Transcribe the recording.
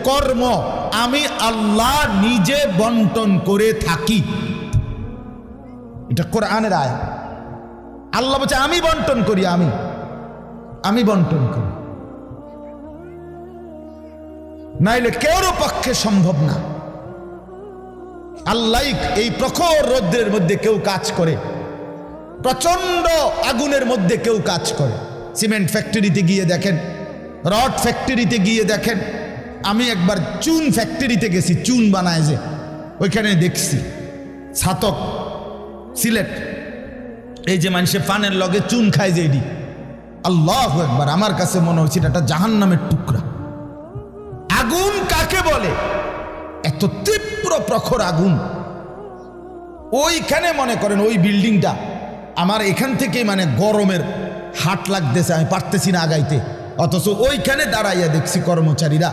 কর্ম আমি আল্লাহ নিজে বন্টন করে থাকি। এটা কোরআনের আয়াত। আল্লাহ বলছে আমি বন্টন করি, আমি বন্টন করি, নাইলে কেউর পক্ষে সম্ভব না। আল্লাহ এই প্রখর রৌদ্রের মধ্যে কেউ কাজ করে, প্রচন্ড আগুনের মধ্যে কেউ কাজ করে। সিমেন্ট ফ্যাক্টরিতে গিয়ে দেখেন, রড ফ্যাক্টরিতে গিয়ে দেখেন। আমি একবার চুন ফ্যাক্টরিতে গেছি, চুন বানায় যে, ওইখানে দেখছি ছাতক সিলেট, এই যে মানুষে পানের লগে চুন খায় যে, এটি আল্লাহু আকবার, আমার কাছে মনে হচ্ছে এটা একটা জাহান্নামের টুকরা। আগুন কাকে বলে? এত তীব্র প্রখর আগুন। ওইখানে মনে করেন ওই বিল্ডিংটা আমার এখান থেকে মানে গরমের হাট লাগতেছে, আমি পারতেছি না আগাইতে, অথচ ওইখানে দাঁড়াইয়া দেখছি কর্মচারীরা